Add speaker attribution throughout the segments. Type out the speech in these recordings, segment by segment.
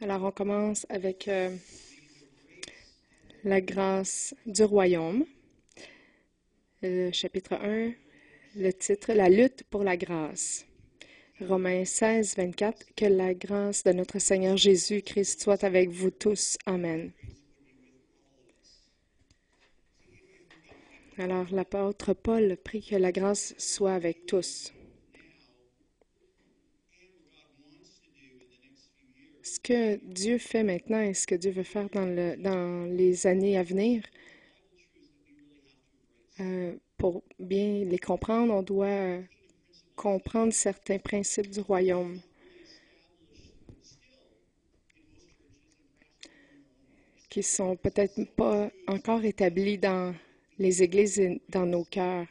Speaker 1: Alors, on commence avec la grâce du royaume, le chapitre 1, le titre, La lutte pour la grâce. Romains 16, 24, que la grâce de notre Seigneur Jésus-Christ soit avec vous tous. Amen. Alors, l'apôtre Paul prie que la grâce soit avec tous. Ce que Dieu fait maintenant et ce que Dieu veut faire dans les années à venir, pour bien les comprendre, on doit comprendre certains principes du royaume qui sont peut-être pas encore établis dans les églises et dans nos cœurs.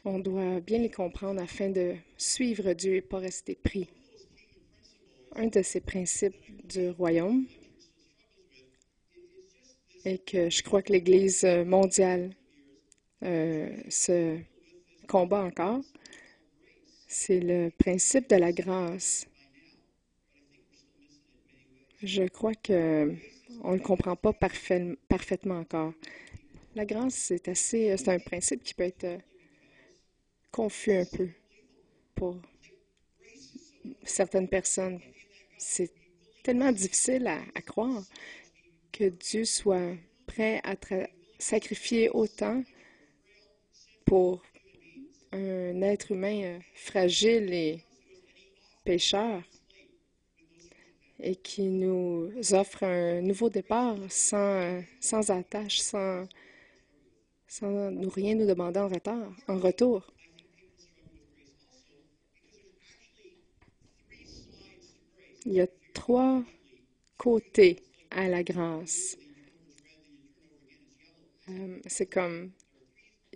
Speaker 1: On doit bien les comprendre afin de suivre Dieu et pas rester pris. Un de ces principes du royaume est que je crois que l'Église mondiale se combat encore. C'est le principe de la grâce. Je crois que on ne le comprend pas parfaitement encore. La grâce, c'est un principe qui peut être confus un peu pour certaines personnes. C'est tellement difficile à croire que Dieu soit prêt à sacrifier autant pour un être humain fragile et pécheur et qui nous offre un nouveau départ sans attache, sans rien nous demander en retour. Il y a trois côtés à la grâce. C'est comme,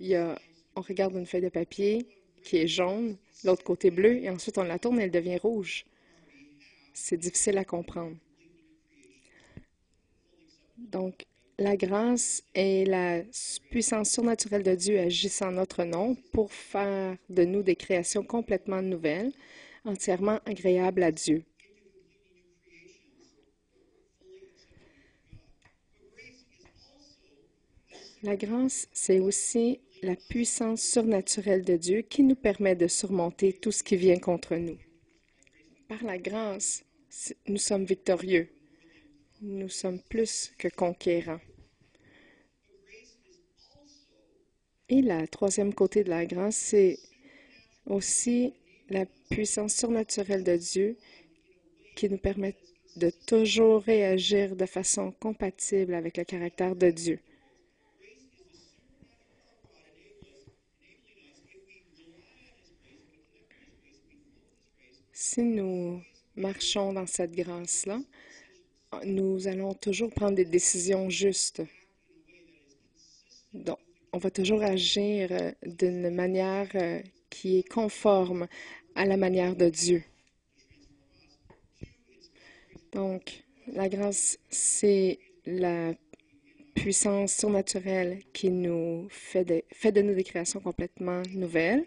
Speaker 1: on regarde une feuille de papier qui est jaune, l'autre côté bleu, et ensuite on la tourne et elle devient rouge. C'est difficile à comprendre. Donc, la grâce est la puissance surnaturelle de Dieu agissant en notre nom pour faire de nous des créations complètement nouvelles, entièrement agréables à Dieu. La grâce, c'est aussi la puissance surnaturelle de Dieu qui nous permet de surmonter tout ce qui vient contre nous. Par la grâce, nous sommes victorieux. Nous sommes plus que conquérants. Et la troisième côté de la grâce, c'est aussi la puissance surnaturelle de Dieu qui nous permet de toujours réagir de façon compatible avec le caractère de Dieu. Si nous marchons dans cette grâce-là, nous allons toujours prendre des décisions justes. Donc, on va toujours agir d'une manière qui est conforme à la manière de Dieu. Donc, la grâce, c'est la puissance surnaturelle qui nous fait de nous des créations complètement nouvelles,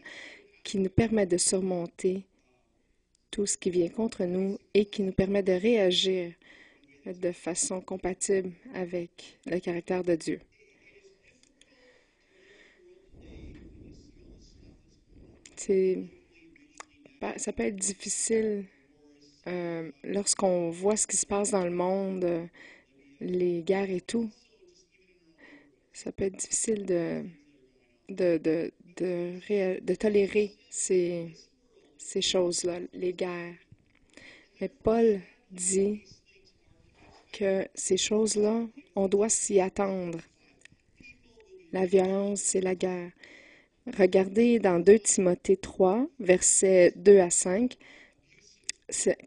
Speaker 1: qui nous permet de surmonter tout ce qui vient contre nous et qui nous permet de réagir de façon compatible avec le caractère de Dieu. Ça peut être difficile lorsqu'on voit ce qui se passe dans le monde, les guerres et tout. Ça peut être difficile de tolérer ces choses-là, les guerres. Mais Paul dit que ces choses-là, on doit s'y attendre. La violence et la guerre. Regardez dans 2 Timothée 3, versets 2 à 5.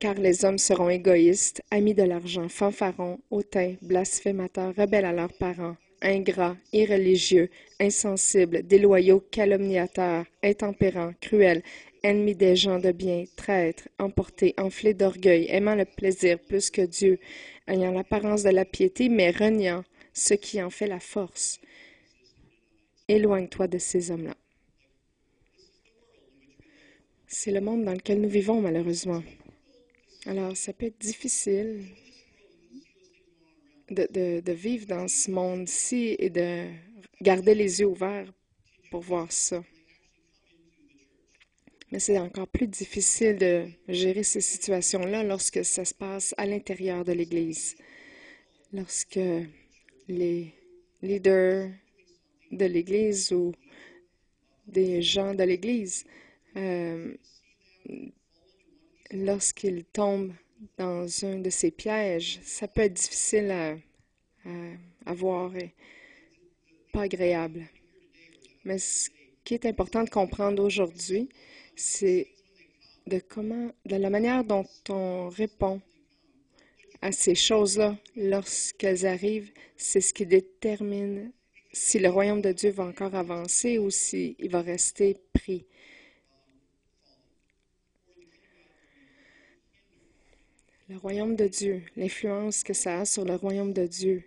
Speaker 1: Car les hommes seront égoïstes, amis de l'argent, fanfarons, hautains, blasphémateurs, rebelles à leurs parents, ingrats, irréligieux, insensibles, déloyaux, calomniateurs, intempérants, cruels, ennemis des gens de bien, traîtres, emportés, enflés d'orgueil, aimant le plaisir plus que Dieu, ayant l'apparence de la piété, mais reniant ce qui en fait la force. Éloigne-toi de ces hommes-là. C'est le monde dans lequel nous vivons, malheureusement. Alors, ça peut être difficile de vivre dans ce monde-ci et de garder les yeux ouverts pour voir ça. Mais c'est encore plus difficile de gérer ces situations-là lorsque ça se passe à l'intérieur de l'Église, lorsque les leaders de l'Église ou des gens de l'Église, euh, lorsqu'ils tombent dans un de ces pièges, ça peut être difficile à voir et pas agréable. Mais ce qui est important de comprendre aujourd'hui, c'est de la manière dont on répond à ces choses-là lorsqu'elles arrivent, c'est ce qui détermine si le royaume de Dieu va encore avancer ou s'il va rester pris. Le royaume de Dieu, l'influence que ça a sur le royaume de Dieu,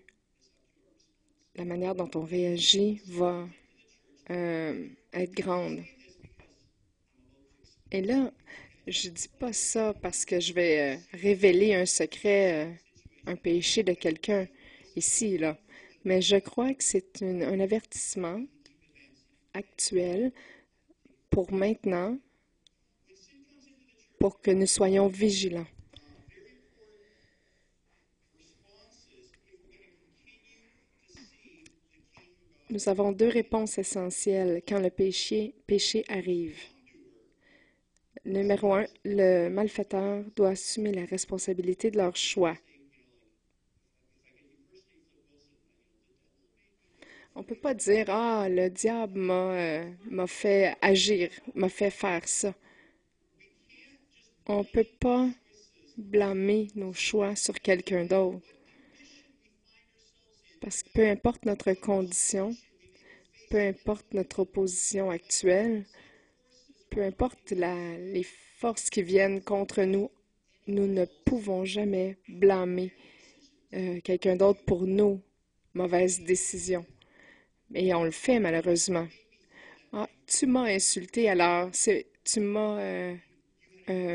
Speaker 1: la manière dont on réagit va être grande. Et là, je dis pas ça parce que je vais révéler un secret, un péché de quelqu'un ici, là. Mais je crois que c'est un avertissement actuel pour maintenant, pour que nous soyons vigilants. Nous avons deux réponses essentielles quand le péché arrive. Numéro un, le malfaiteur doit assumer la responsabilité de leur choix. On ne peut pas dire, ah, le diable m'a fait agir, m'a fait faire ça. On ne peut pas blâmer nos choix sur quelqu'un d'autre. Parce que peu importe notre condition, peu importe notre opposition actuelle, peu importe les forces qui viennent contre nous, nous ne pouvons jamais blâmer quelqu'un d'autre pour nos mauvaises décisions. Et on le fait malheureusement. Ah, tu m'as insulté alors, tu m'as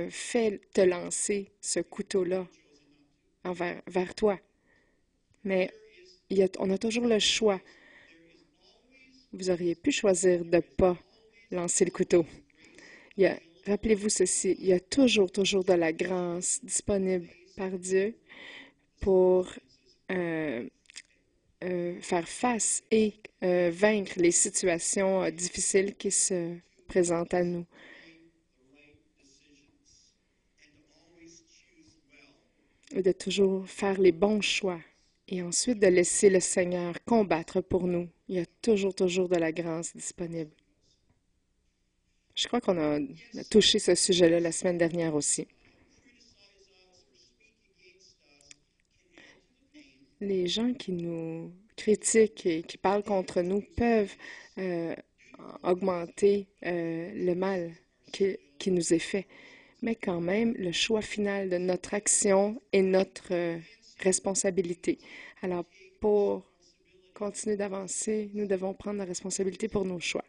Speaker 1: fait te lancer ce couteau-là vers toi. Mais on a toujours le choix. Vous auriez pu choisir de ne pas lancer le couteau. Rappelez-vous ceci, il y a toujours de la grâce disponible par Dieu pour euh, faire face et vaincre les situations difficiles qui se présentent à nous. Et de toujours faire les bons choix et ensuite de laisser le Seigneur combattre pour nous. Il y a toujours de la grâce disponible. Je crois qu'on a touché ce sujet-là la semaine dernière aussi. Les gens qui nous critiquent et qui parlent contre nous peuvent euh, augmenter le mal qui nous est fait. Mais quand même, le choix final de notre action est notre responsabilité. Alors, pour continuer d'avancer, nous devons prendre la responsabilité pour nos choix.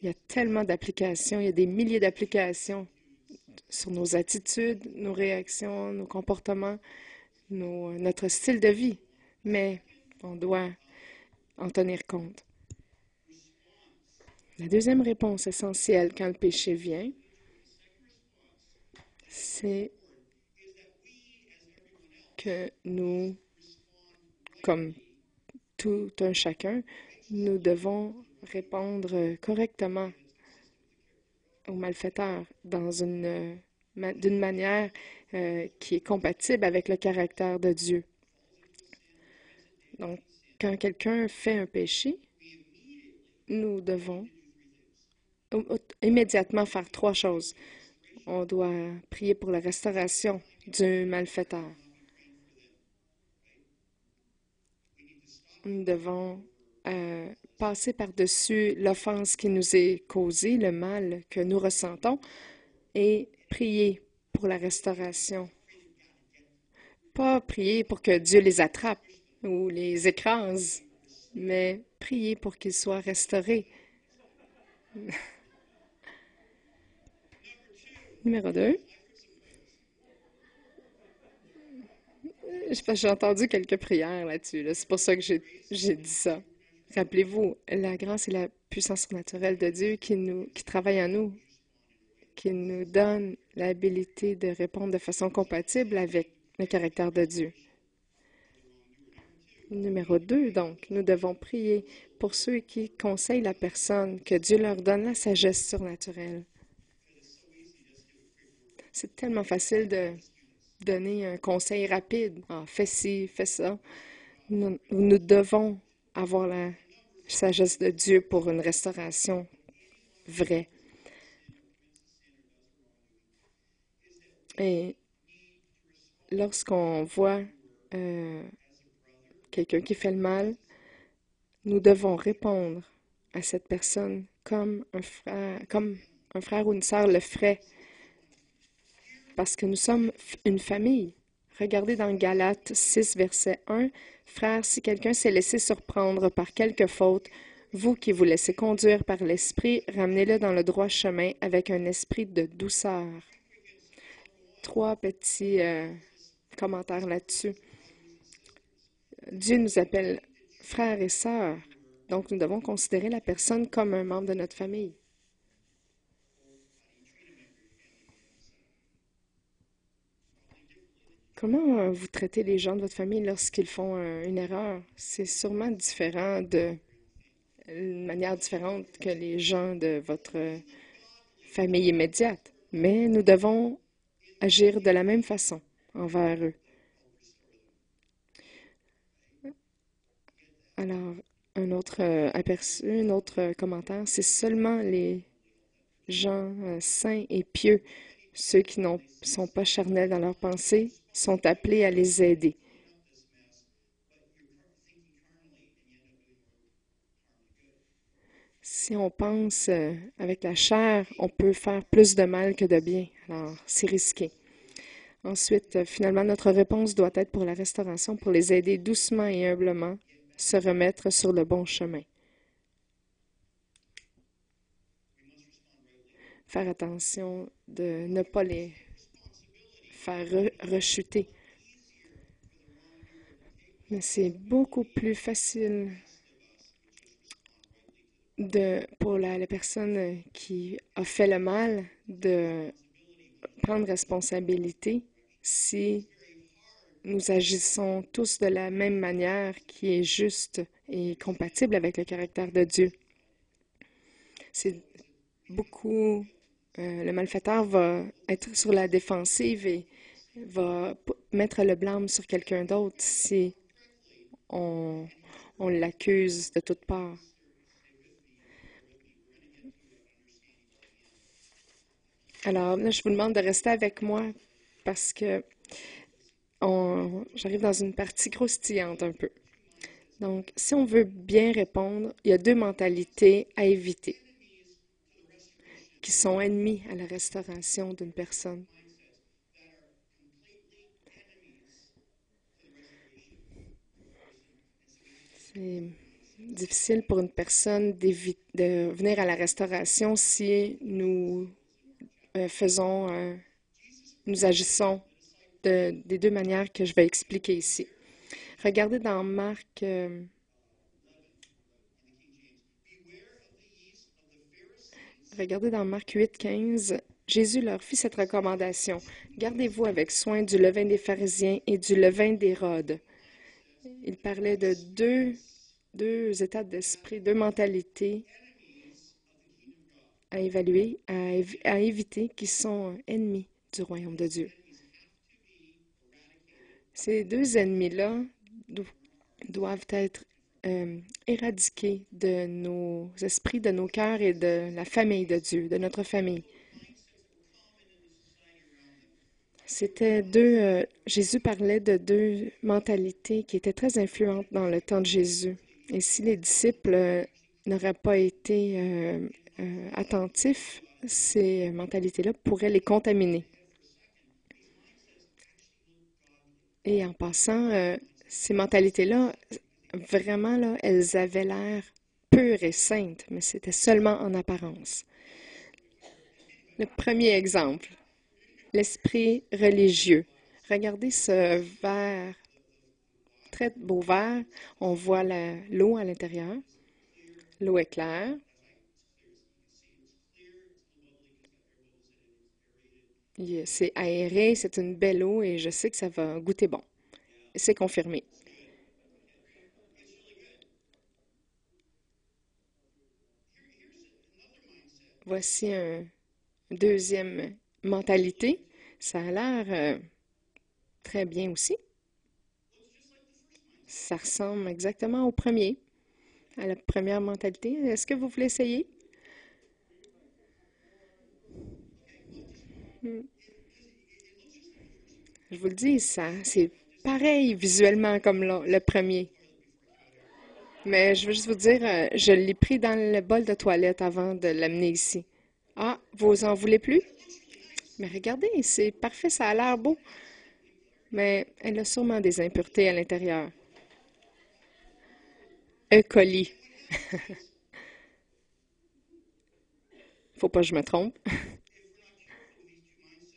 Speaker 1: Il y a tellement d'applications, il y a des milliers d'applications sur nos attitudes, nos réactions, nos comportements, notre style de vie, mais on doit en tenir compte. La deuxième réponse essentielle quand le péché vient, c'est que nous, comme tout un chacun, nous devons répondre correctement aux malfaiteurs d'une manière qui est compatible avec le caractère de Dieu. Donc, quand quelqu'un fait un péché, nous devons immédiatement faire trois choses. On doit prier pour la restauration du malfaiteur. Nous devons passer par-dessus l'offense qui nous est causée, le mal que nous ressentons, et prier pour la restauration. Pas prier pour que Dieu les attrape ou les écrase, mais prier pour qu'ils soient restaurés. Numéro 2. J'ai entendu quelques prières là-dessus, là. C'est pour ça que j'ai dit ça. Rappelez-vous, la grâce et la puissance surnaturelle de Dieu qui travaille en nous, qui nous donne l'habilité de répondre de façon compatible avec le caractère de Dieu. Numéro 2, donc, nous devons prier pour ceux qui conseillent la personne, que Dieu leur donne la sagesse surnaturelle. C'est tellement facile de donner un conseil rapide. Ah, fais ci, fais ça. Nous devons avoir la sagesse de Dieu pour une restauration vraie. Et lorsqu'on voit quelqu'un qui fait le mal, nous devons répondre à cette personne comme un frère ou une sœur le ferait, parce que nous sommes une famille. Regardez dans Galates 6, verset 1, « Frères, si quelqu'un s'est laissé surprendre par quelque faute, vous qui vous laissez conduire par l'Esprit, ramenez-le dans le droit chemin avec un esprit de douceur. » 3 petits commentaires là-dessus. Dieu nous appelle frères et sœurs, donc nous devons considérer la personne comme un membre de notre famille. Comment vous traitez les gens de votre famille lorsqu'ils font une erreur? C'est sûrement différent une manière différente que les gens de votre famille immédiate, mais nous devons agir de la même façon envers eux. Alors, un autre aperçu, un autre commentaire, c'est seulement les gens saints et pieux, ceux qui ne sont pas charnels dans leurs pensées, sont appelés à les aider. Si on pense avec la chair, on peut faire plus de mal que de bien. Alors, c'est risqué. Ensuite, finalement, notre réponse doit être pour la restauration, pour les aider doucement et humblement se remettre sur le bon chemin. Faire attention de ne pas les faire rechuter. Mais c'est beaucoup plus facile pour la personne qui a fait le mal de prendre responsabilité si nous agissons tous de la même manière qui est juste et compatible avec le caractère de Dieu. C'est beaucoup... le malfaiteur va être sur la défensive et va mettre le blâme sur quelqu'un d'autre si on l'accuse de toutes parts. Alors, là, je vous demande de rester avec moi parce que j'arrive dans une partie croustillante un peu. Donc, si on veut bien répondre, il y a 2 mentalités à éviter qui sont ennemies à la restauration d'une personne. C'est difficile pour une personne de venir à la restauration si nous nous agissons des 2 manières que je vais expliquer ici. Regardez dans Marc, regardez dans Marc 8, 15, Jésus leur fit cette recommandation. Gardez-vous avec soin du levain des pharisiens et du levain d'Hérode. Il parlait de deux états d'esprit, 2 mentalités à évaluer, à éviter, qui sont ennemis du royaume de Dieu. Ces 2 ennemis-là doivent être éradiqués de nos esprits, de nos cœurs et de la famille de Dieu, de notre famille. Jésus parlait de 2 mentalités qui étaient très influentes dans le temps de Jésus. Et si les disciples n'auraient pas été attentifs, ces mentalités-là pourraient les contaminer. Et en passant, ces mentalités-là, vraiment, là, elles avaient l'air pures et saintes, mais c'était seulement en apparence. Le premier exemple, l'esprit religieux. Regardez ce vers très beau vert. On voit l'eau à l'intérieur. L'eau est claire. C'est aéré, c'est une belle eau et je sais que ça va goûter bon. C'est confirmé. Voici une deuxième mentalité. Ça a l'air très bien aussi. Ça ressemble exactement au premier, à la première mentalité. Est-ce que vous voulez essayer? Hmm. Je vous le dis, ça, c'est pareil visuellement comme le premier. Mais je veux juste vous dire, je l'ai pris dans le bol de toilette avant de l'amener ici. Ah, vous en voulez plus? Mais regardez, c'est parfait, ça a l'air beau. Mais elle a sûrement des impuretés à l'intérieur. E. coli. Faut pas que je me trompe.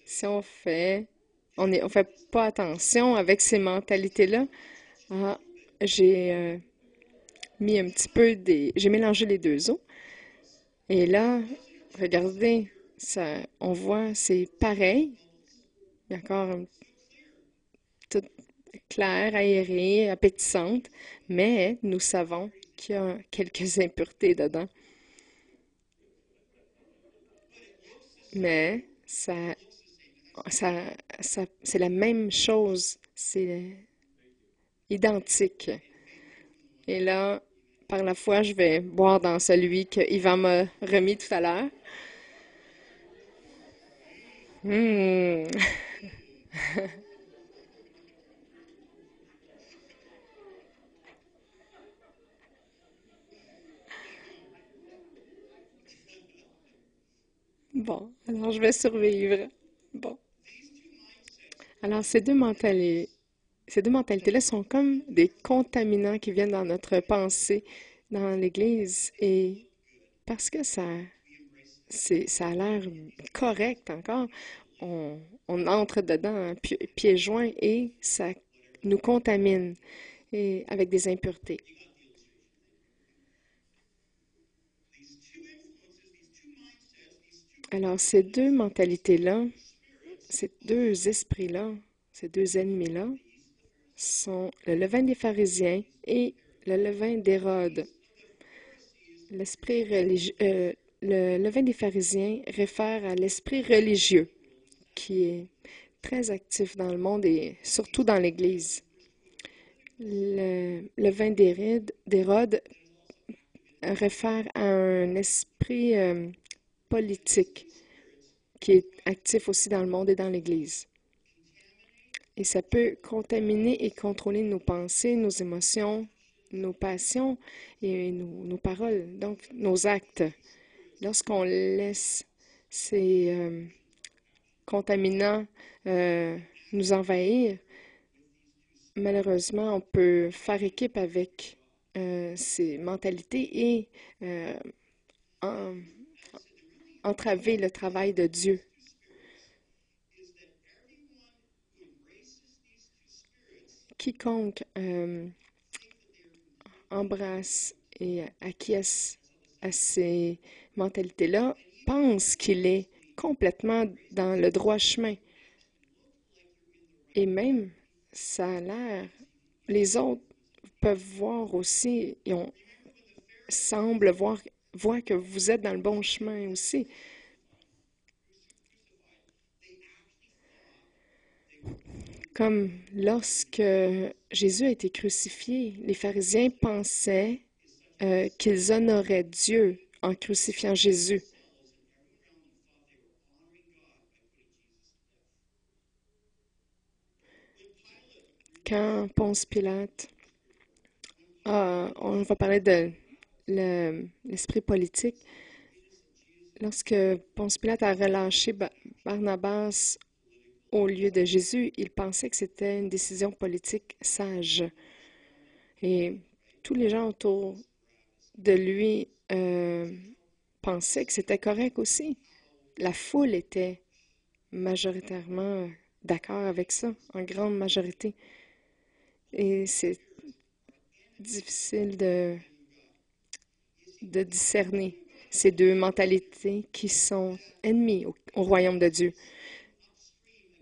Speaker 1: Si on fait pas attention avec ces mentalités-là, ah, j'ai mis un petit peu j'ai mélangé les deux eaux. Et là, regardez, ça, on voit, c'est pareil. D'accord, toute claire, aérée, appétissante, mais nous savons qu'il y a quelques impuretés dedans. Mais ça, c'est la même chose, c'est identique. Et là, par la foi, je vais boire dans celui que Yvan m'a remis tout à l'heure. Hmm. Bon, alors je vais survivre. Bon. Alors, ces deux mentalités-là sont comme des contaminants qui viennent dans notre pensée, dans l'Église. Et parce que ça a l'air correct encore, on entre dedans, pieds joints, et ça nous contamine et avec des impuretés. Alors, ces deux mentalités-là, ces deux esprits-là, ces deux ennemis-là, sont le levain des pharisiens et le levain d'Hérode. L'esprit religieux, le levain des pharisiens réfère à l'esprit religieux qui est très actif dans le monde et surtout dans l'Église. Le levain d'Hérode réfère à un esprit politique qui est actif aussi dans le monde et dans l'Église. Et ça peut contaminer et contrôler nos pensées, nos émotions, nos passions et nos paroles, donc nos actes. Lorsqu'on laisse ces contaminants nous envahir, malheureusement, on peut faire équipe avec ces mentalités et en- entraver le travail de Dieu. Quiconque embrasse et acquiesce à ces mentalités-là pense qu'il est complètement dans le droit chemin. Et même, ça a l'air, les autres peuvent voir aussi, et on semble voir que vous êtes dans le bon chemin aussi. Comme lorsque Jésus a été crucifié, les pharisiens pensaient qu'ils honoraient Dieu en crucifiant Jésus. Quand Ponce Pilate, on va parler de l'esprit politique, lorsque Ponce Pilate a relâché Barnabas au lieu de Jésus, il pensait que c'était une décision politique sage. Et tous les gens autour de lui pensaient que c'était correct aussi. La foule était majoritairement d'accord avec ça, en grande majorité. Et difficile de discerner ces deux mentalités qui sont ennemies au royaume de Dieu.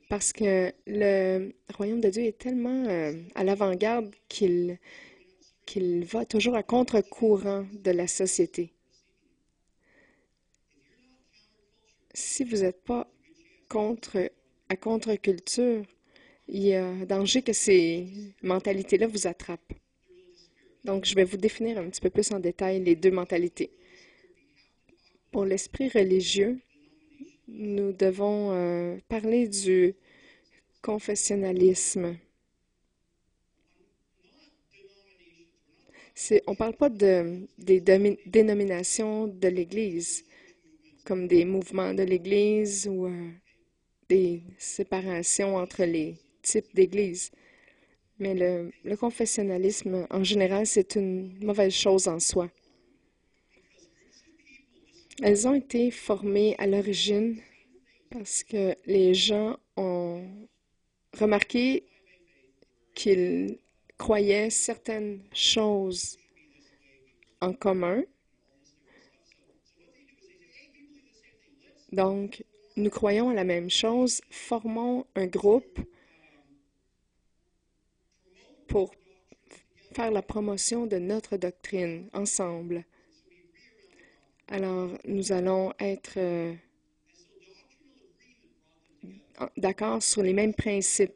Speaker 1: Parce que le royaume de Dieu est tellement à l'avant-garde qu'il va toujours à contre-courant de la société. Si vous n'êtes pas à contre-culture, il y a danger que ces mentalités-là vous attrapent. Donc, je vais vous définir un petit peu plus en détail les deux mentalités. Pour l'esprit religieux, nous devons parler du confessionnalisme. On ne parle pas des dénominations de l'Église, comme des mouvements de l'Église ou des séparations entre les types d'Églises. Mais le confessionnalisme, en général, c'est une mauvaise chose en soi. Elles ont été formées à l'origine parce que les gens ont remarqué qu'ils croyaient certaines choses en commun. Donc, nous croyons à la même chose, formons un groupe pour faire la promotion de notre doctrine ensemble. Alors, nous allons être d'accord sur les mêmes principes.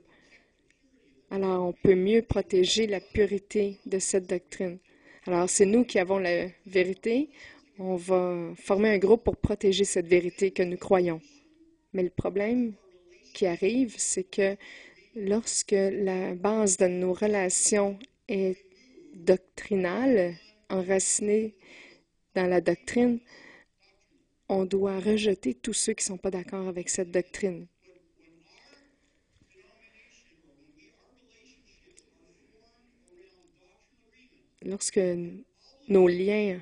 Speaker 1: Alors, on peut mieux protéger la pureté de cette doctrine. Alors, c'est nous qui avons la vérité. On va former un groupe pour protéger cette vérité que nous croyons. Mais le problème qui arrive, c'est que lorsque la base de nos relations est doctrinale, enracinée dans la doctrine, on doit rejeter tous ceux qui ne sont pas d'accord avec cette doctrine. Lorsque nos liens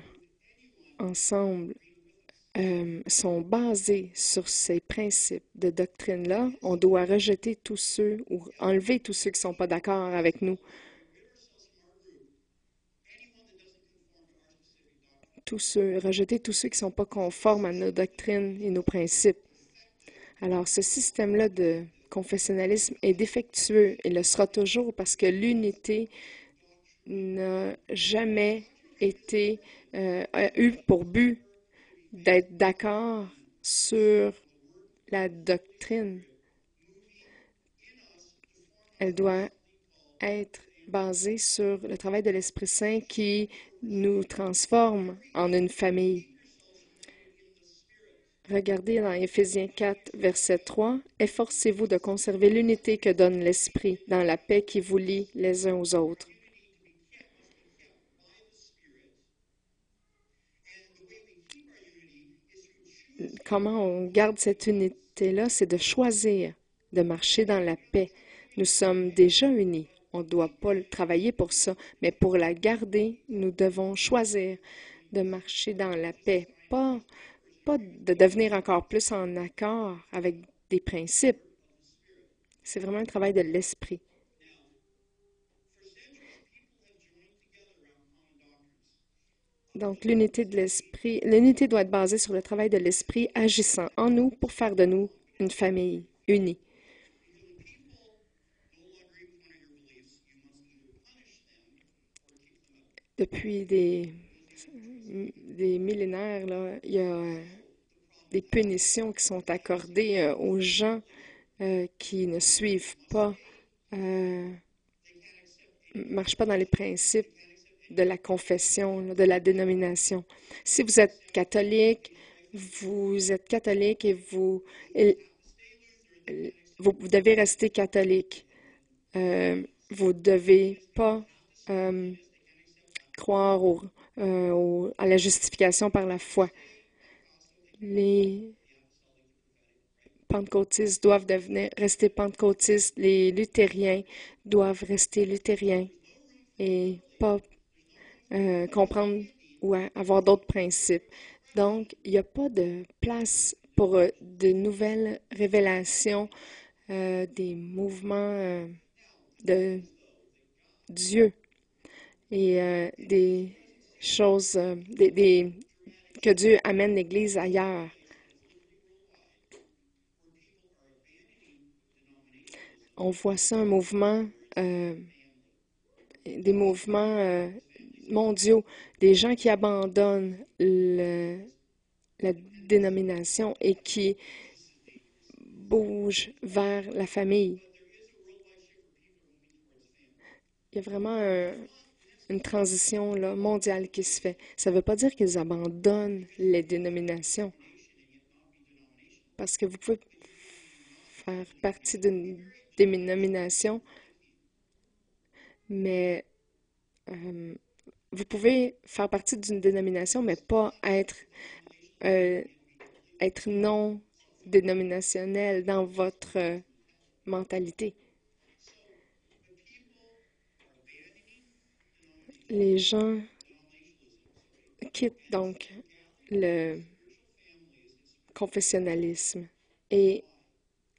Speaker 1: ensemble sont basés sur ces principes de doctrine-là, on doit rejeter tous ceux ou enlever tous ceux qui ne sont pas d'accord avec nous. Rejeter tous ceux qui ne sont pas conformes à nos doctrines et nos principes. Alors, ce système-là de confessionnalisme est défectueux et le sera toujours parce que l'unité n'a jamais a eu pour but d'être d'accord sur la doctrine. Elle doit être basée sur le travail de l'Esprit Saint qui nous transforme en une famille. Regardez dans Éphésiens 4, verset 3, « Efforcez-vous de conserver l'unité que donne l'Esprit dans la paix qui vous lie les uns aux autres. » Comment on garde cette unité-là? C'est de choisir de marcher dans la paix. Nous sommes déjà unis. On ne doit pas travailler pour ça, mais pour la garder, nous devons choisir de marcher dans la paix, pas de devenir encore plus en accord avec des principes. C'est vraiment un travail de l'esprit. Donc, l'unité de l'esprit, l'unité doit être basée sur le travail de l'esprit agissant en nous pour faire de nous une famille unie. Depuis des millénaires, là, il y a des punitions qui sont accordées aux gens qui ne suivent pas, marchent pas dans les principes de la confession, de la dénomination. Si vous êtes catholique et vous devez rester catholique. Vous ne devez pas croire à la justification par la foi. Les pentecôtistes doivent rester pentecôtistes. Les luthériens doivent rester luthériens et pas comprendre ou avoir d'autres principes. Donc, il n'y a pas de place pour de nouvelles révélations des mouvements de Dieu. et des choses, que Dieu amène l'Église ailleurs. On voit ça, des mouvements mondiaux, des gens qui abandonnent la dénomination et qui bougent vers la famille. Il y a vraiment une transition là, mondiale qui se fait. Ça ne veut pas dire qu'ils abandonnent les dénominations, parce que vous pouvez faire partie d'une dénomination, mais vous pouvez faire partie d'une dénomination, mais pas euh, être non dénominationnel dans votre mentalité. Les gens quittent donc le confessionnalisme et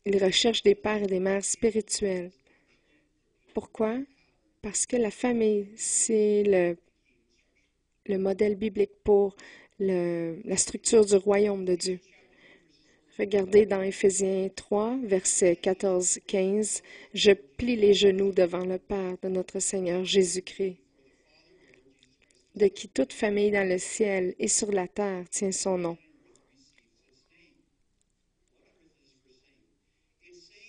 Speaker 1: ils recherchent des pères et des mères spirituels. Pourquoi? Parce que la famille, c'est le modèle biblique pour la structure du royaume de Dieu. Regardez dans Éphésiens 3, versets 14-15, « Je plie les genoux devant le Père de notre Seigneur Jésus-Christ, de qui toute famille dans le ciel et sur la terre tient son nom. »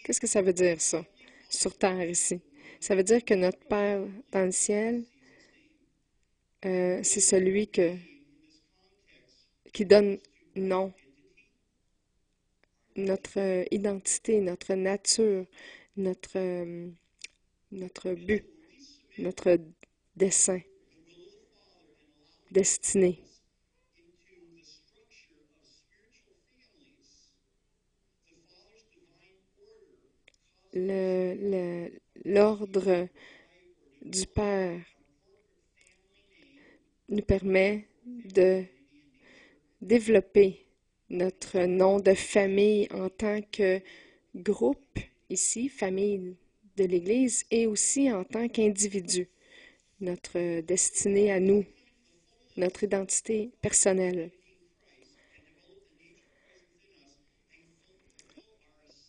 Speaker 1: Qu'est-ce que ça veut dire, ça, sur terre ici? Ça veut dire que notre Père dans le ciel, c'est celui qui donne nom, notre identité, notre nature, notre but, notre dessein, destinée. L'ordre du Père nous permet de développer notre nom de famille en tant que groupe, ici, famille de l'Église, et aussi en tant qu'individu, notre destinée à nous, notre identité personnelle,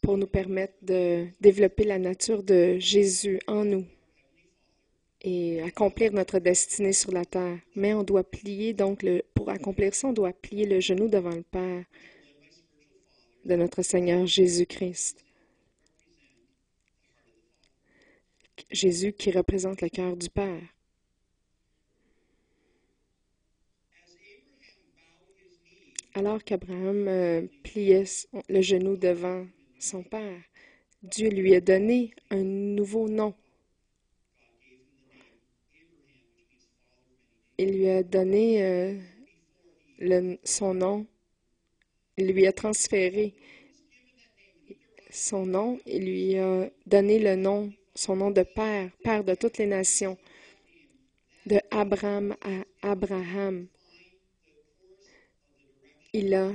Speaker 1: pour nous permettre de développer la nature de Jésus en nous et accomplir notre destinée sur la terre. Mais on doit plier, donc, pour accomplir ça, on doit plier le genou devant le Père de notre Seigneur Jésus-Christ. Jésus qui représente le cœur du Père. Alors qu'Abraham pliait le genou devant son Père, Dieu lui a donné un nouveau nom. Il lui a donné son nom. Il lui a transféré son nom. Il lui a donné son nom de Père, Père de toutes les nations, de Abraham à Abraham. Il a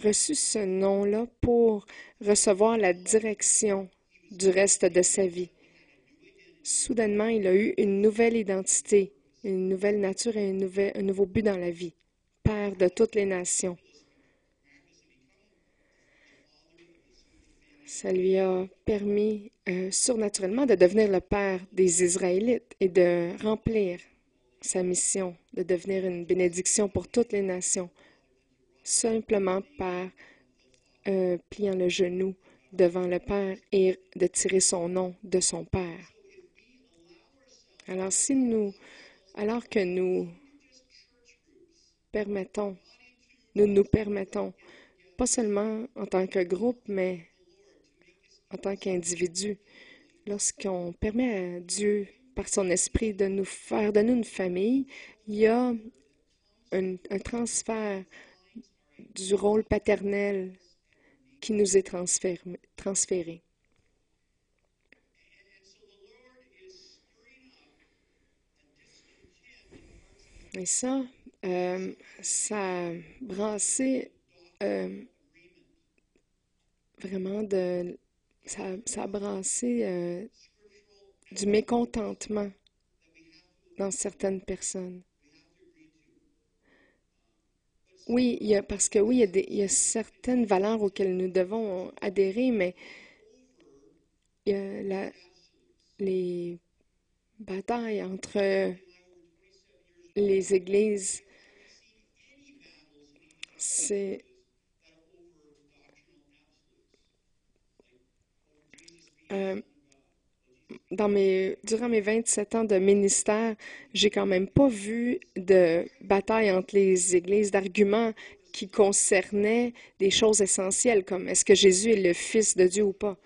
Speaker 1: reçu ce nom-là pour recevoir la direction du reste de sa vie. Soudainement, il a eu une nouvelle identité, une nouvelle nature et un nouveau but dans la vie. Père de toutes les nations. Ça lui a permis surnaturellement de devenir le père des Israélites et de remplir sa mission, de devenir une bénédiction pour toutes les nations, simplement par pliant le genou devant le Père et de tirer son nom de son Père. Alors que nous nous permettons, pas seulement en tant que groupe, mais en tant qu'individu, lorsqu'on permet à Dieu, par son esprit, de nous faire de nous une famille, il y a un transfert du rôle paternel qui nous est transféré. Et ça a brassé vraiment ça a brassé du mécontentement dans certaines personnes. Oui, parce que oui, il y a certaines valeurs auxquelles nous devons adhérer, mais il y a les batailles entre les églises. C'est euh, durant mes 27 ans de ministère, j'ai quand même pas vu de bataille entre les églises, d'arguments qui concernaient des choses essentielles comme est-ce que Jésus est le Fils de Dieu ou pas.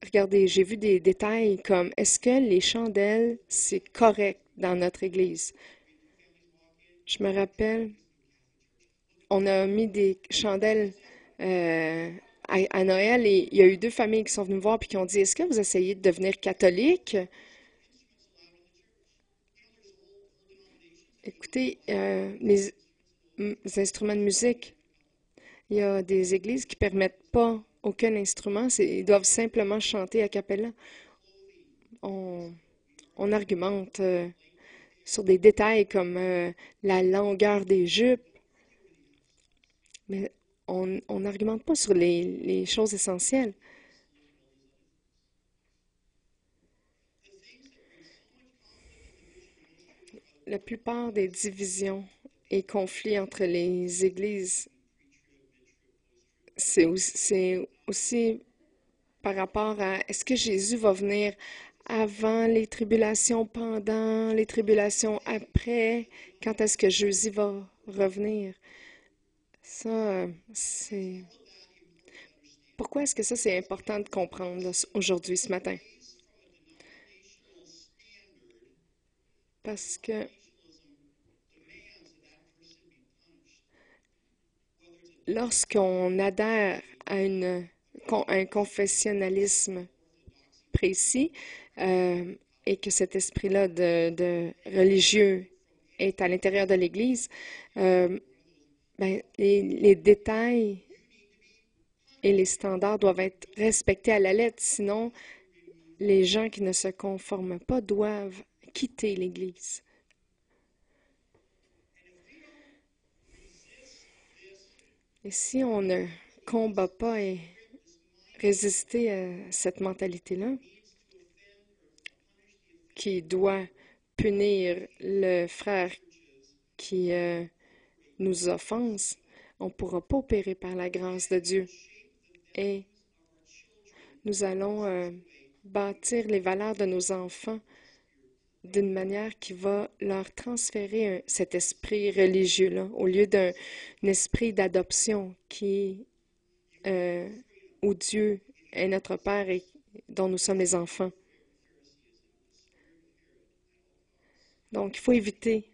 Speaker 1: Regardez, j'ai vu des détails comme est-ce que les chandelles, c'est correct dans notre église? Je me rappelle, on a mis des chandelles euh, à Noël et il y a eu deux familles qui sont venues me voir puis qui ont dit, est-ce que vous essayez de devenir catholique? Écoutez, les instruments de musique, il y a des églises qui permettent pas aucun instrument, ils doivent simplement chanter a cappella. On, on argumente sur des détails comme la longueur des jupes, mais on n'argumente pas sur les choses essentielles. La plupart des divisions et conflits entre les églises, c'est aussi par rapport à est-ce que Jésus va venir avant les tribulations, pendant les tribulations, après, quand est-ce que Jésus va revenir? Ça, c'est... Pourquoi est-ce que ça, c'est important de comprendre là, aujourd'hui, ce matin? Parce que lorsqu'on adhère à un confessionnalisme précis euh, et que cet esprit-là de religieux est à l'intérieur de l'Église, euh, ben, les détails et les standards doivent être respectés à la lettre, sinon les gens qui ne se conforment pas doivent quitter l'Église. Et si on ne combat pas et résister à cette mentalité-là, qui doit punir le frère qui nous offense, on ne pourra pas opérer par la grâce de Dieu. Et nous allons bâtir les valeurs de nos enfants d'une manière qui va leur transférer cet esprit religieux-là, au lieu d'un esprit d'adoption où Dieu est notre Père et dont nous sommes les enfants. Donc, il faut éviter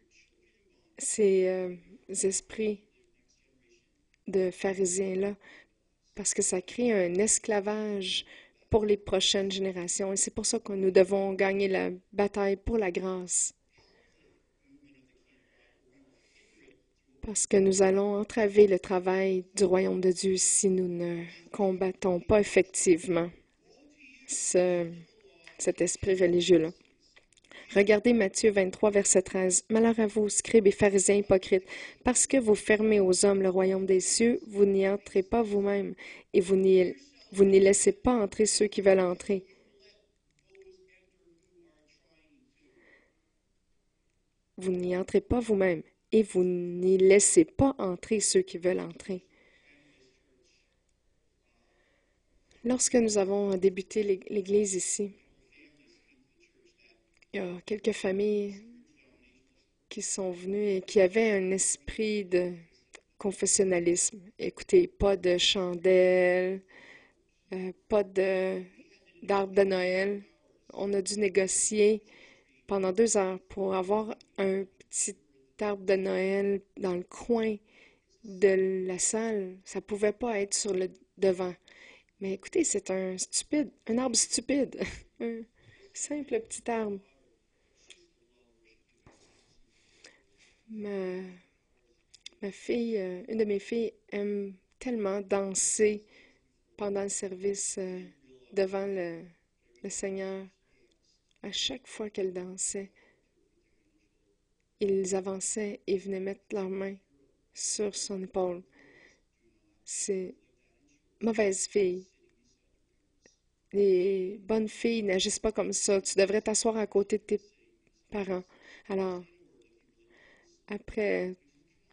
Speaker 1: ces esprits de pharisiens-là parce que ça crée un esclavage pour les prochaines générations. Et c'est pour ça que nous devons gagner la bataille pour la grâce. Parce que nous allons entraver le travail du royaume de Dieu si nous ne combattons pas effectivement ce, cet esprit religieux-là. Regardez Matthieu 23, verset 13. Malheur à vous, scribes et pharisiens hypocrites, parce que vous fermez aux hommes le royaume des cieux, vous n'y entrez pas vous-même, et vous n'y laissez pas entrer ceux qui veulent entrer. Vous n'y entrez pas vous-même, et vous n'y laissez pas entrer ceux qui veulent entrer. Lorsque nous avons débuté l'Église ici, il y a quelques familles qui sont venues et qui avaient un esprit de confessionnalisme. Écoutez, pas de chandelles, pas d'arbre de Noël. On a dû négocier pendant 2 heures pour avoir un petit arbre de Noël dans le coin de la salle. Ça pouvait pas être sur le devant. Mais écoutez, c'est un arbre stupide, un simple petit arbre. Ma, ma fille, une de mes filles aime tellement danser pendant le service devant le Seigneur. À chaque fois qu'elle dansait, ils avançaient et venaient mettre leurs mains sur son épaule. C'est mauvaise fille. Les bonnes filles n'agissent pas comme ça. Tu devrais t'asseoir à côté de tes parents. Alors, après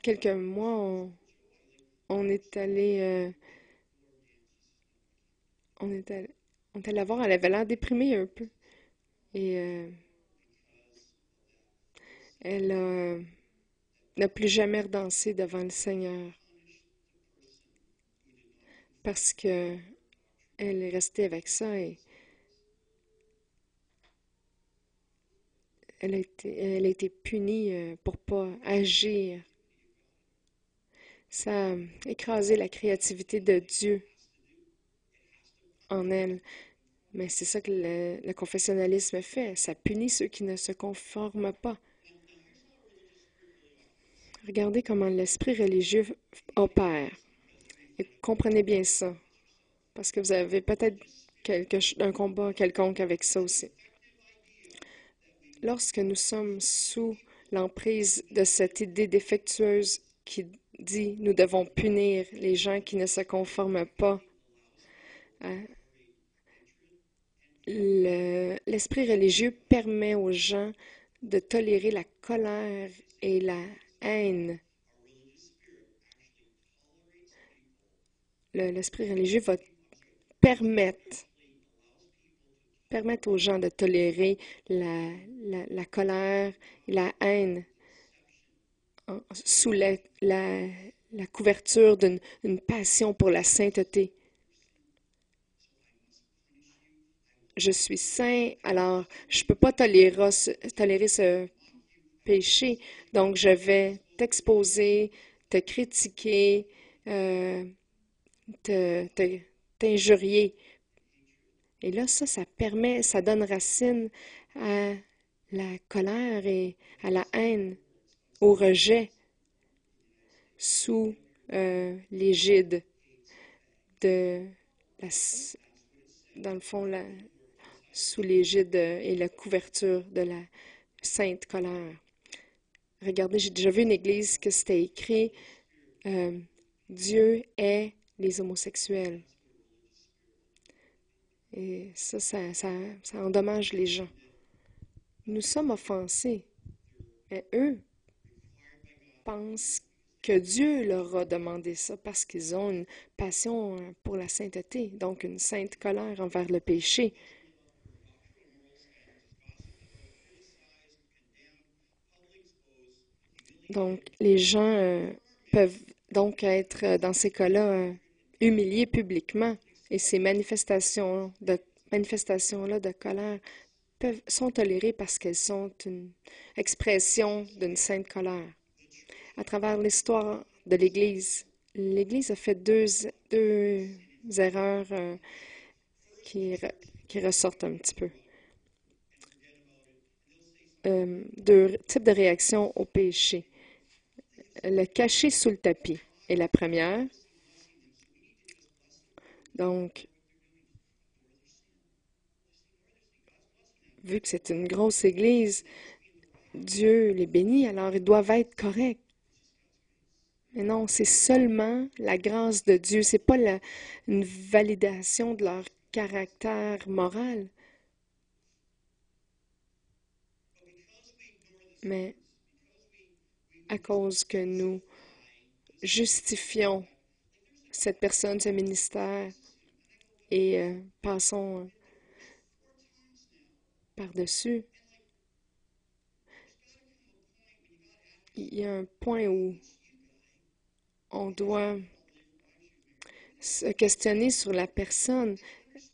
Speaker 1: quelques mois, on est allé, on est allé, on est allé la voir. Elle avait l'air déprimée un peu. Et elle n'a plus jamais redansé devant le Seigneur parce que elle est restée avec ça et elle a été punie pour pas agir. Ça a écrasé la créativité de Dieu en elle. Mais c'est ça que le confessionnalisme fait. Ça punit ceux qui ne se conforment pas. Regardez comment l'esprit religieux opère. Et comprenez bien ça, parce que vous avez peut-être un combat quelconque avec ça aussi. Lorsque nous sommes sous l'emprise de cette idée défectueuse qui dit nous devons punir les gens qui ne se conforment pas, l'esprit religieux permet aux gens de tolérer la colère et la haine. L'esprit religieux va permettre aux gens de tolérer la colère et la haine sous la couverture d'une passion pour la sainteté. Je suis saint, alors je ne peux pas tolérer ce péché, donc je vais t'exposer, te critiquer, t'injurier. Et là, ça permet, ça donne racine à la colère et à la haine, au rejet, sous l'égide de la, dans le fond, sous l'égide et la couverture de la sainte colère. Regardez, j'ai déjà vu une église que c'était écrit Dieu est les homosexuels. Et ça endommage les gens. Nous sommes offensés. Mais eux pensent que Dieu leur a demandé ça parce qu'ils ont une passion pour la sainteté, donc une sainte colère envers le péché. Donc, les gens peuvent donc être, dans ces cas-là, humiliés publiquement. Et ces manifestations-là de colère sont tolérées parce qu'elles sont une expression d'une sainte colère. À travers l'histoire de l'Église, l'Église a fait deux erreurs qui, qui ressortent un petit peu. Deux types de réactions au péché. Le cacher sous le tapis est la première. Donc, vu que c'est une grosse église, Dieu les bénit, alors ils doivent être corrects. Mais non, c'est seulement la grâce de Dieu. C'est pas une validation de leur caractère moral. Mais à cause que nous justifions cette personne, ce ministère, et passons par-dessus, il y a un point où on doit se questionner sur la personne.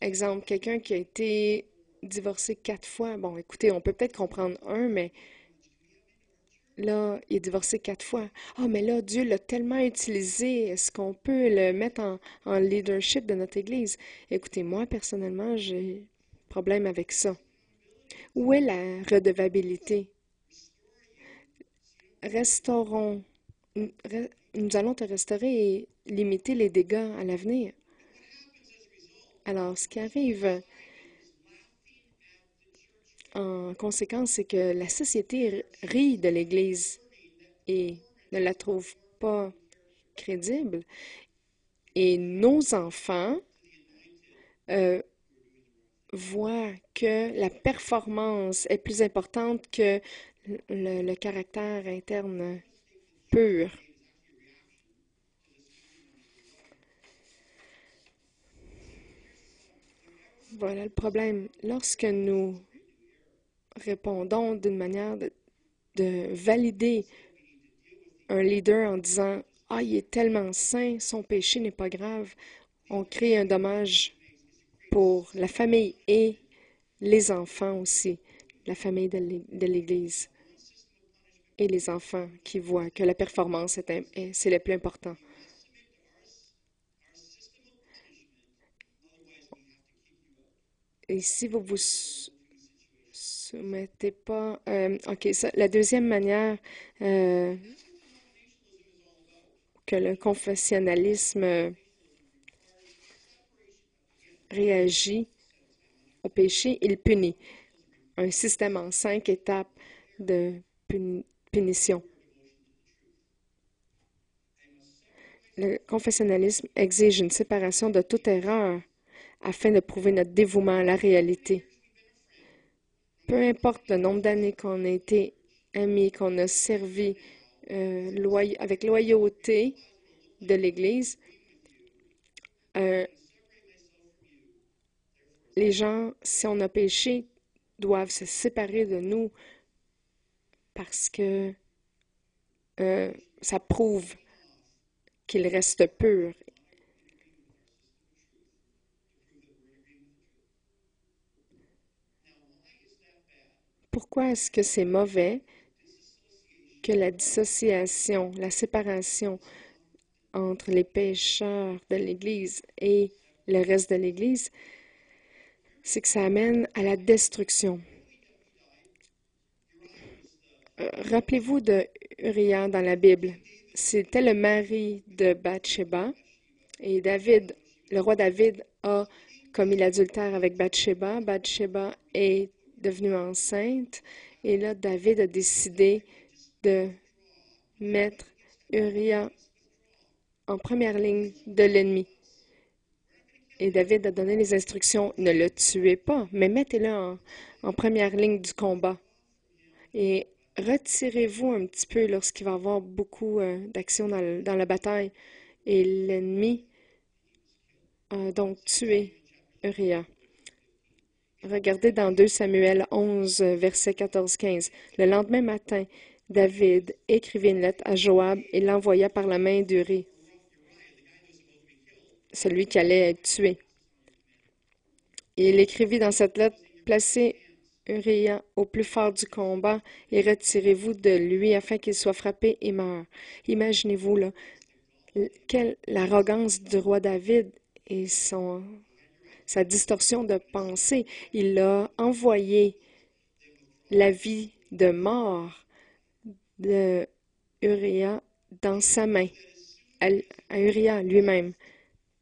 Speaker 1: Exemple, quelqu'un qui a été divorcé 4 fois. Bon, écoutez, on peut peut-être comprendre un, mais là, il est divorcé 4 fois. Ah, mais là, Dieu l'a tellement utilisé. Est-ce qu'on peut le mettre en leadership de notre Église? Écoutez, moi, personnellement, j'ai problème avec ça. Où est la redevabilité? Restaurons. Nous allons te restaurer et limiter les dégâts à l'avenir. Alors, ce qui arrive, En conséquence, c'est que la société rit de l'Église et ne la trouve pas crédible. Et nos enfants euh, voient que la performance est plus importante que le caractère interne pur. Voilà le problème. Lorsque nous répondons d'une manière de valider un leader en disant « Ah, il est tellement saint, son péché n'est pas grave », on crée un dommage pour la famille et les enfants aussi, la famille de l'Église et les enfants qui voient que la performance c'est le plus important. Et si vous vous soumettez pas... OK, la deuxième manière que le confessionnalisme réagit au péché, il punit. Un système en 5 étapes de punition. Le confessionnalisme exige une séparation de toute erreur afin de prouver notre dévouement à la réalité. Peu importe le nombre d'années qu'on a été amis, qu'on a servi avec loyauté de l'Église, les gens, si on a péché, doivent se séparer de nous parce que ça prouve qu'ils restent purs. Pourquoi est-ce que c'est mauvais que la dissociation, la séparation entre les pécheurs de l'Église et le reste de l'Église, c'est que ça amène à la destruction. Rappelez-vous de Uriah dans la Bible. C'était le mari de Bathsheba et David, le roi David a commis l'adultère avec Bathsheba. Bathsheba est devenue enceinte et là, David a décidé de mettre Uriah en première ligne de l'ennemi. Et David a donné les instructions, ne le tuez pas, mais mettez-le en première ligne du combat. Et retirez-vous un petit peu lorsqu'il va y avoir beaucoup d'action dans la bataille. Et l'ennemi a donc tué Uriah. Regardez dans 2 Samuel 11, versets 14-15. Le lendemain matin, David écrivit une lettre à Joab et l'envoya par la main d'Uri, celui qui allait être tué. Et il écrivit dans cette lettre, placez Uriah au plus fort du combat et retirez-vous de lui afin qu'il soit frappé et meure. Imaginez-vous là, l'arrogance du roi David et sa distorsion de pensée. Il a envoyé la vie de mort de Uriah dans sa main, à Uriah lui-même,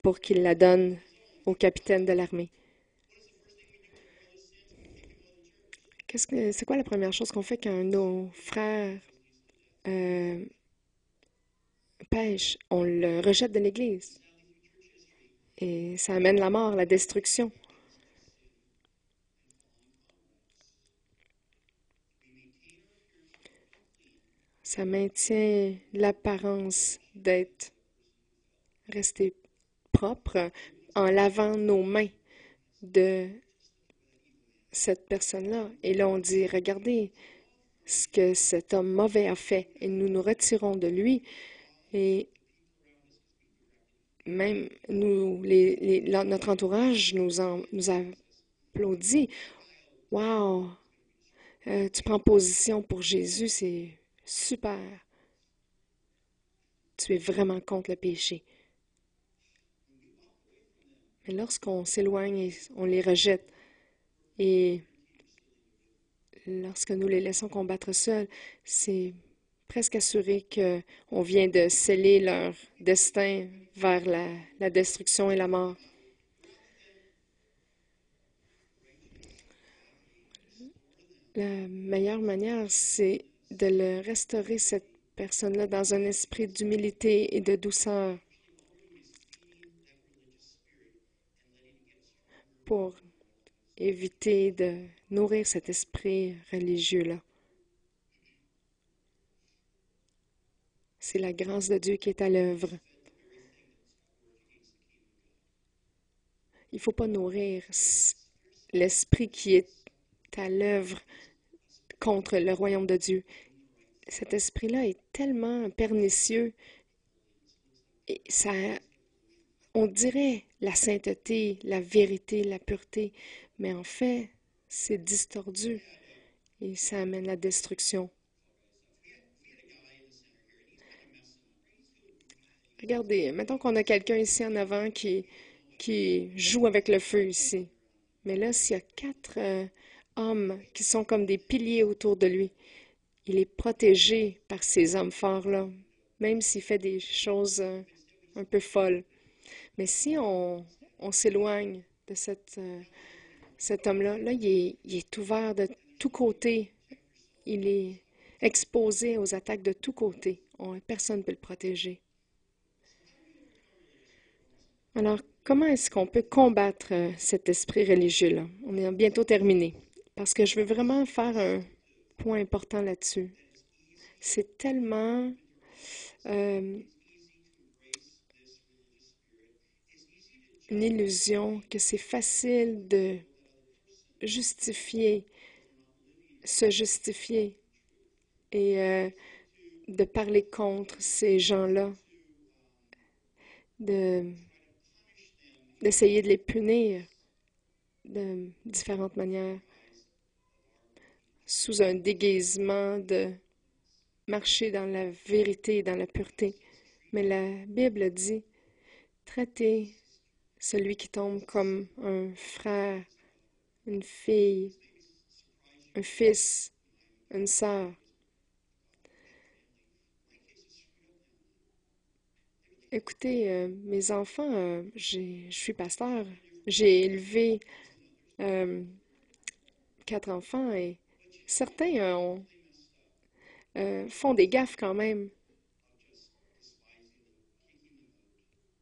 Speaker 1: pour qu'il la donne au capitaine de l'armée. C'est quoi la première chose qu'on fait quand nos frères pêchent? On le rejette de l'Église. Et ça amène la mort, la destruction. Ça maintient l'apparence d'être resté propre en lavant nos mains de cette personne-là. Et là, on dit, regardez ce que cet homme mauvais a fait. Et nous nous retirons de lui. Et même notre entourage nous applaudit. Wow! Tu prends position pour Jésus, c'est super. Tu es vraiment contre le péché. Mais lorsqu'on s'éloigne et on les rejette, et lorsque nous les laissons combattre seuls, c'est presque assuré qu'on vient de sceller leur destin vers la destruction et la mort. La meilleure manière, c'est de le restaurer, cette personne-là, dans un esprit d'humilité et de douceur pour éviter de nourrir cet esprit religieux-là. C'est la grâce de Dieu qui est à l'œuvre. Il ne faut pas nourrir l'esprit qui est à l'œuvre contre le royaume de Dieu. Cet esprit-là est tellement pernicieux et ça, on dirait la sainteté, la vérité, la pureté, mais en fait, c'est distordu et ça amène la destruction. Regardez, mettons qu'on a quelqu'un ici en avant qui joue avec le feu ici. Mais là, s'il y a quatre hommes qui sont comme des piliers autour de lui, il est protégé par ces hommes forts-là, même s'il fait des choses un peu folles. Mais si on s'éloigne de cet homme-là, là, il est ouvert de tous côtés. Il est exposé aux attaques de tous côtés. Personne ne peut le protéger. Alors, comment est-ce qu'on peut combattre cet esprit religieux-là? On est bientôt terminé. Parce que je veux vraiment faire un point important là-dessus. C'est tellement une illusion que c'est facile de justifier, se justifier et de parler contre ces gens-là, d'essayer de les punir de différentes manières, sous un déguisement de marcher dans la vérité et dans la pureté. Mais la Bible dit, traitez celui qui tombe comme un frère, une fille, un fils, une sœur. Écoutez, mes enfants, je suis pasteur. J'ai élevé euh, 4 enfants et certains font des gaffes quand même.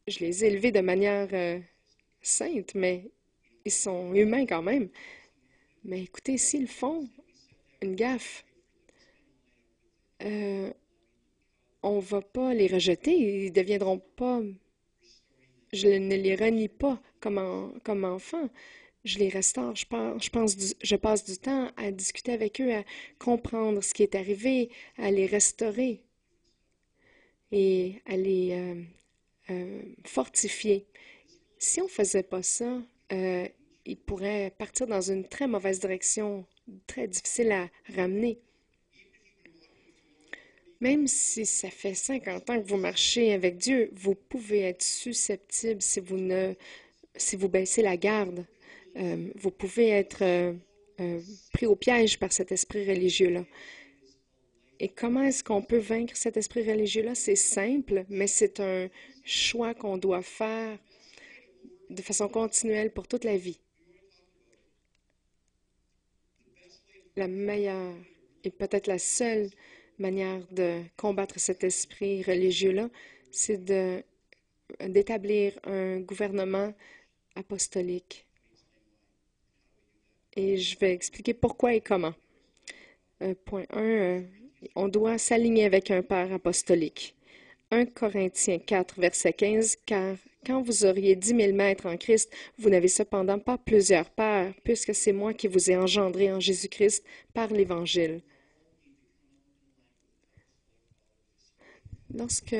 Speaker 1: Je les ai élevés de manière sainte, mais ils sont humains quand même. Mais écoutez, s'ils font une gaffe, euh, on va pas les rejeter. Ils deviendront pas. Je ne les renie pas comme enfants. Je les restaure. Je passe du temps à discuter avec eux, à comprendre ce qui est arrivé, à les restaurer et à les fortifier. Si on ne faisait pas ça, ils pourraient partir dans une très mauvaise direction, très difficile à ramener. Même si ça fait 50 ans que vous marchez avec Dieu, vous pouvez être susceptible si vous baissez la garde. Vous pouvez être pris au piège par cet esprit religieux-là. Et comment est-ce qu'on peut vaincre cet esprit religieux-là? C'est simple, mais c'est un choix qu'on doit faire de façon continuelle pour toute la vie. La meilleure et peut-être la seule manière de combattre cet esprit religieux-là, c'est d'établir un gouvernement apostolique. Et je vais expliquer pourquoi et comment. Point 1, on doit s'aligner avec un père apostolique. 1 Corinthiens 4, verset 15, car quand vous auriez 10 000 maîtres en Christ, vous n'avez cependant pas plusieurs pères, puisque c'est moi qui vous ai engendré en Jésus-Christ par l'Évangile. Lorsque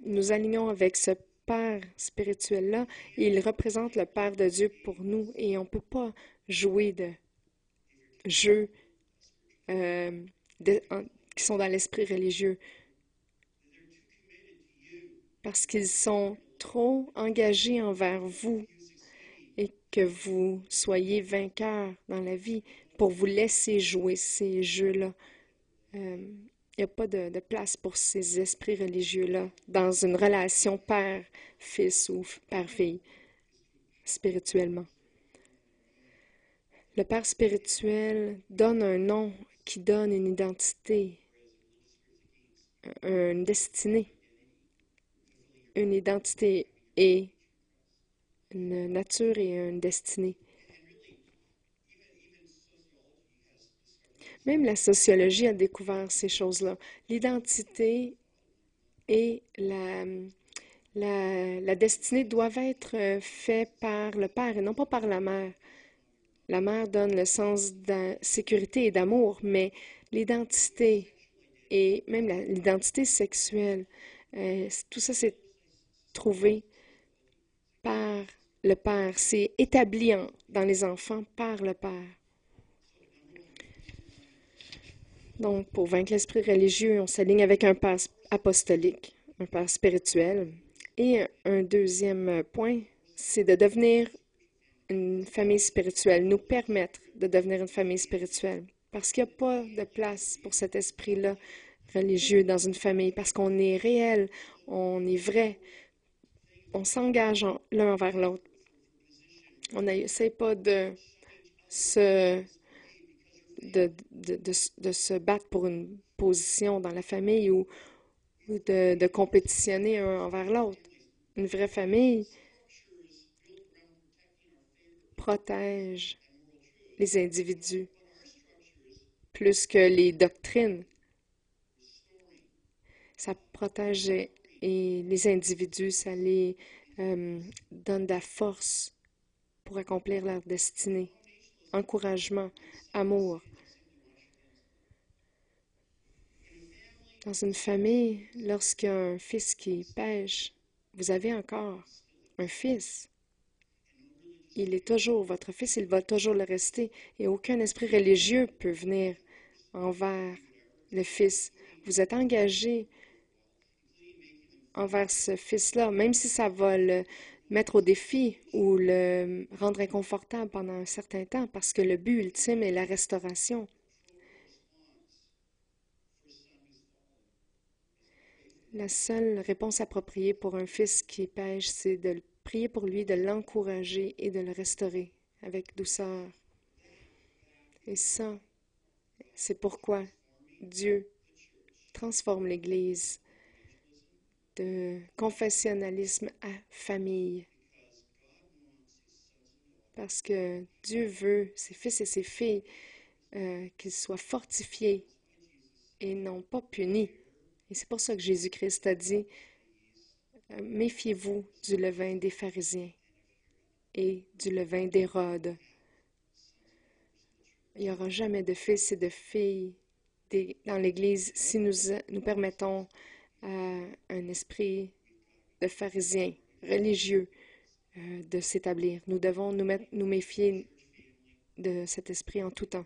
Speaker 1: nous alignons avec ce Père spirituel-là, il représente le Père de Dieu pour nous et on ne peut pas jouer de jeux qui sont dans l'esprit religieux parce qu'ils sont trop engagés envers vous et que vous soyez vainqueurs dans la vie pour vous laisser jouer ces jeux-là. Il n'y a pas de place pour ces esprits religieux-là dans une relation père-fils ou père-fille, spirituellement. Le Père spirituel donne un nom qui donne une identité, une destinée, une identité et une nature et une destinée. Même la sociologie a découvert ces choses-là. L'identité et la destinée doivent être faits par le Père et non pas par la mère. La mère donne le sens de sécurité et d'amour, mais l'identité et même l'identité sexuelle, tout ça c'est trouvé par le Père. C'est établi dans les enfants par le Père. Donc, pour vaincre l'esprit religieux, on s'aligne avec un Père apostolique, un Père spirituel. Et un deuxième point, c'est de devenir une famille spirituelle, nous permettre de devenir une famille spirituelle. Parce qu'il n'y a pas de place pour cet esprit-là religieux dans une famille, parce qu'on est réel, on est vrai, on s'engage l'un envers l'autre. On n'essaie pas se, de se battre pour une position dans la famille ou de compétitionner un envers l'autre. Une vraie famille protège les individus plus que les doctrines. Ça protège les individus, ça les donne de la force pour accomplir leur destinée. Encouragement, amour. Dans une famille, lorsqu'il y a un fils qui pêche, vous avez encore un fils. Il est toujours votre fils, il va toujours le rester. Et aucun esprit religieux peut venir envers le fils. Vous êtes engagé envers ce fils-là, même si ça va le mettre au défi ou le rendre inconfortable pendant un certain temps, parce que le but ultime est la restauration. La seule réponse appropriée pour un fils qui pêche, c'est de prier pour lui, de l'encourager et de le restaurer avec douceur. Et ça, c'est pourquoi Dieu transforme l'Église de confessionnalisme à famille. Parce que Dieu veut ses fils et ses filles qu'ils soient fortifiés et non pas punis. Et c'est pour ça que Jésus-Christ a dit, méfiez-vous du levain des pharisiens et du levain d'Hérode. Il n'y aura jamais de fils et de filles dans l'Église si nous permettons à un esprit de pharisien religieux de s'établir. Nous devons nous méfier de cet esprit en tout temps.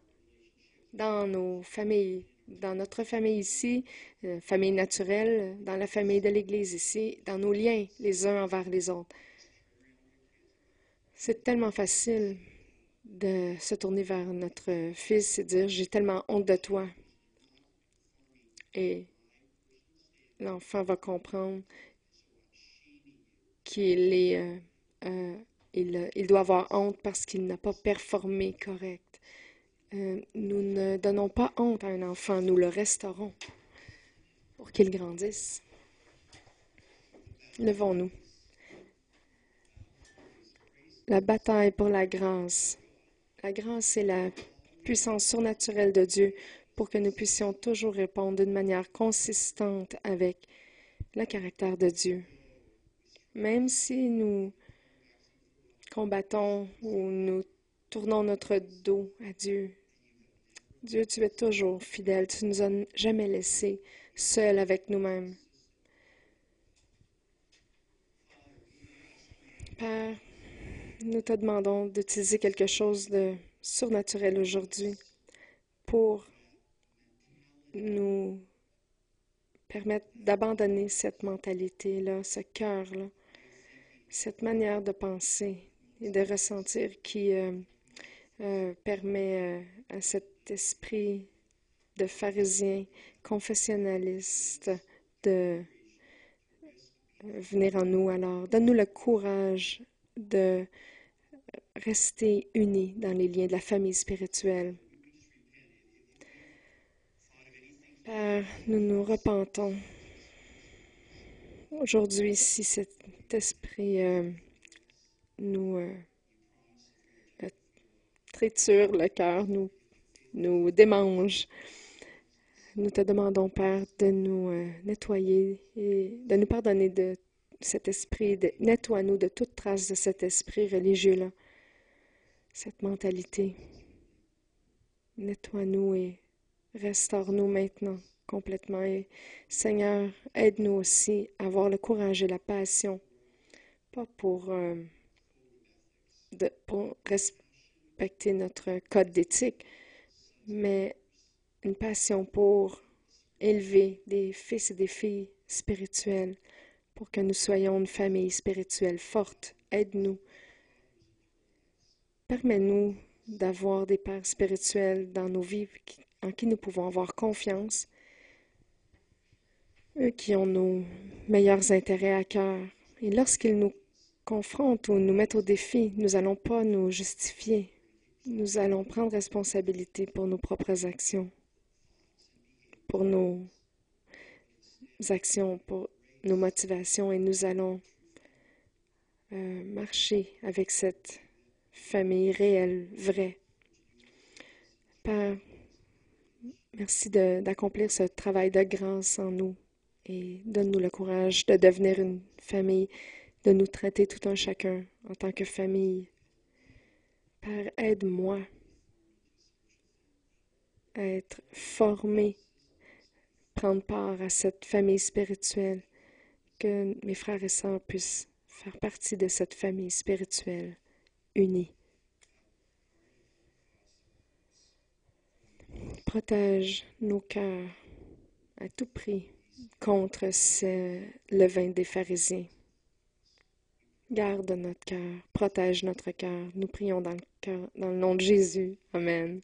Speaker 1: Dans nos familles, dans notre famille ici, famille naturelle, dans la famille de l'Église ici, dans nos liens les uns envers les autres. C'est tellement facile de se tourner vers notre fils et dire « J'ai tellement honte de toi ». Et l'enfant va comprendre qu'il il doit avoir honte parce qu'il n'a pas performé correct. Nous ne donnons pas honte à un enfant, nous le restaurons pour qu'il grandisse. Levons-nous. La bataille pour la grâce. La grâce est la puissance surnaturelle de Dieu pour que nous puissions toujours répondre d'une manière consistante avec le caractère de Dieu. Même si nous combattons ou nous tournons notre dos à Dieu, Dieu, tu es toujours fidèle. Tu ne nous as jamais laissés seuls avec nous-mêmes. Père, nous te demandons d'utiliser quelque chose de surnaturel aujourd'hui pour nous permettre d'abandonner cette mentalité-là, ce cœur-là, cette manière de penser et de ressentir qui permet à cet esprit de pharisien confessionnaliste de venir en nous. Alors, donne-nous le courage de rester unis dans les liens de la famille spirituelle. Père, nous nous repentons aujourd'hui si cet esprit nous triture le cœur, nous démange. Nous te demandons, Père, de nous nettoyer et de nous pardonner de cet esprit. Nettoie-nous de toute trace de cet esprit religieux-là, cette mentalité. Nettoie-nous et restaure-nous maintenant complètement. Et Seigneur, aide-nous aussi à avoir le courage et la passion, pas pour respecter notre code d'éthique, mais une passion pour élever des fils et des filles spirituels, pour que nous soyons une famille spirituelle forte. Aide-nous. Permets-nous d'avoir des pères spirituels dans nos vies en qui nous pouvons avoir confiance, eux qui ont nos meilleurs intérêts à cœur. Et lorsqu'ils nous confrontent ou nous mettent au défi, nous n'allons pas nous justifier. Nous allons prendre responsabilité pour nos propres actions, pour nos actions, pour nos motivations, et nous allons marcher avec cette famille réelle, vraie. Père, merci d'accomplir ce travail de grâce en nous et donne-nous le courage de devenir une famille, de nous traiter tout un chacun en tant que famille. Père, aide-moi à être formé, prendre part à cette famille spirituelle, que mes frères et sœurs puissent faire partie de cette famille spirituelle unie. Protège nos cœurs à tout prix contre ce levain des pharisiens. Garde notre cœur, protège notre cœur. Nous prions dans le nom de Jésus. Amen.